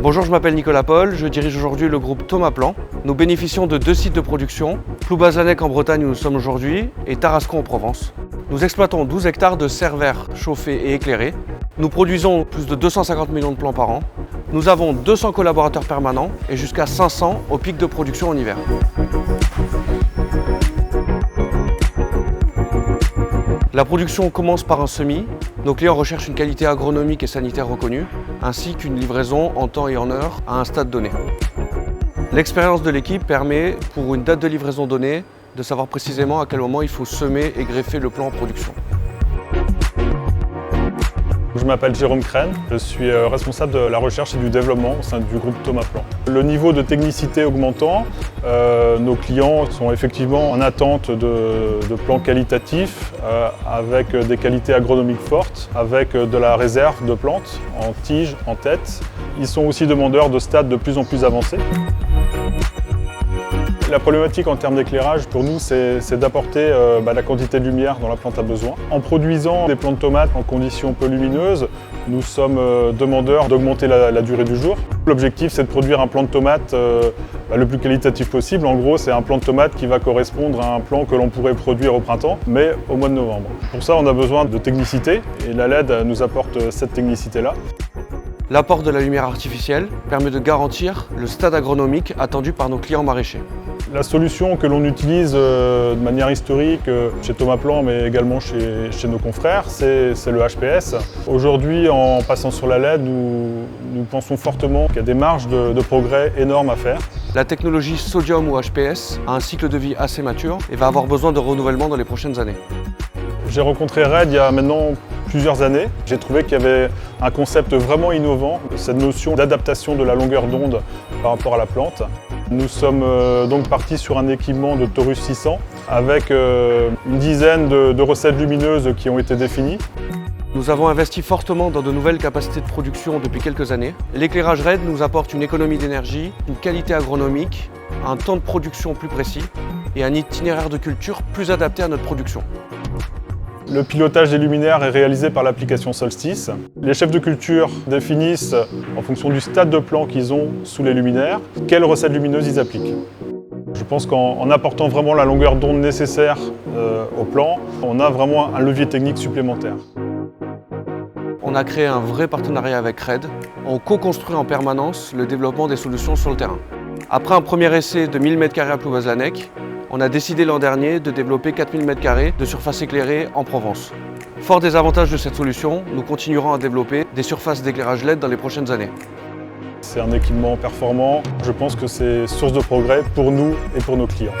Bonjour, je m'appelle Nicolas Paul, je dirige aujourd'hui le groupe Thomas Plan. Nous bénéficions de 2 sites de production, Ploubazlanec en Bretagne où nous sommes aujourd'hui et Tarascon en Provence. Nous exploitons 12 hectares de serres verts chauffés et éclairés. Nous produisons plus de 250 millions de plants par an. Nous avons 200 collaborateurs permanents et jusqu'à 500 au pic de production en hiver. La production commence par un semis. Nos clients recherchent une qualité agronomique et sanitaire reconnue, ainsi qu'une livraison en temps et en heure à un stade donné. L'expérience de l'équipe permet, pour une date de livraison donnée, de savoir précisément à quel moment il faut semer et greffer le plant en production. Je m'appelle Jérôme Crène, je suis responsable de la recherche et du développement au sein du groupe Thomas Plan. Le niveau de technicité augmentant, nos clients sont effectivement en attente de plants qualitatifs avec des qualités agronomiques fortes, avec de la réserve de plantes en tige, en tête. Ils sont aussi demandeurs de stades de plus en plus avancés. La problématique en termes d'éclairage pour nous, c'est d'apporter la quantité de lumière dont la plante a besoin. En produisant des plants de tomates en conditions peu lumineuses, nous sommes demandeurs d'augmenter la durée du jour. L'objectif, c'est de produire un plant de tomate le plus qualitatif possible. En gros, c'est un plant de tomate qui va correspondre à un plant que l'on pourrait produire au printemps, mais au mois de novembre. Pour ça, on a besoin de technicité et la LED nous apporte cette technicité-là. L'apport de la lumière artificielle permet de garantir le stade agronomique attendu par nos clients maraîchers. La solution que l'on utilise de manière historique chez Thomas Plan, mais également chez nos confrères, c'est le HPS. Aujourd'hui, en passant sur la LED, nous pensons fortement qu'il y a des marges de progrès énormes à faire. La technologie sodium ou HPS a un cycle de vie assez mature et va avoir besoin de renouvellement dans les prochaines années. J'ai rencontré RED il y a maintenant plusieurs années. J'ai trouvé qu'il y avait un concept vraiment innovant, cette notion d'adaptation de la longueur d'onde par rapport à la plante. Nous sommes donc partis sur un équipement de Taurus 600 avec une dizaine de recettes lumineuses qui ont été définies. Nous avons investi fortement dans de nouvelles capacités de production depuis quelques années. L'éclairage RED nous apporte une économie d'énergie, une qualité agronomique, un temps de production plus précis et un itinéraire de culture plus adapté à notre production. Le pilotage des luminaires est réalisé par l'application Solstice. Les chefs de culture définissent, en fonction du stade de plant qu'ils ont sous les luminaires, quelles recettes lumineuses ils appliquent. Je pense qu'en apportant vraiment la longueur d'onde nécessaire au plant, on a vraiment un levier technique supplémentaire. On a créé un vrai partenariat avec RED. On co-construit en permanence le développement des solutions sur le terrain. Après un premier essai de 1000 m² à Ploubazlanec, on a décidé l'an dernier de développer 4000 m² de surface éclairée en Provence. Fort des avantages de cette solution, nous continuerons à développer des surfaces d'éclairage LED dans les prochaines années. C'est un équipement performant. Je pense que c'est source de progrès pour nous et pour nos clients.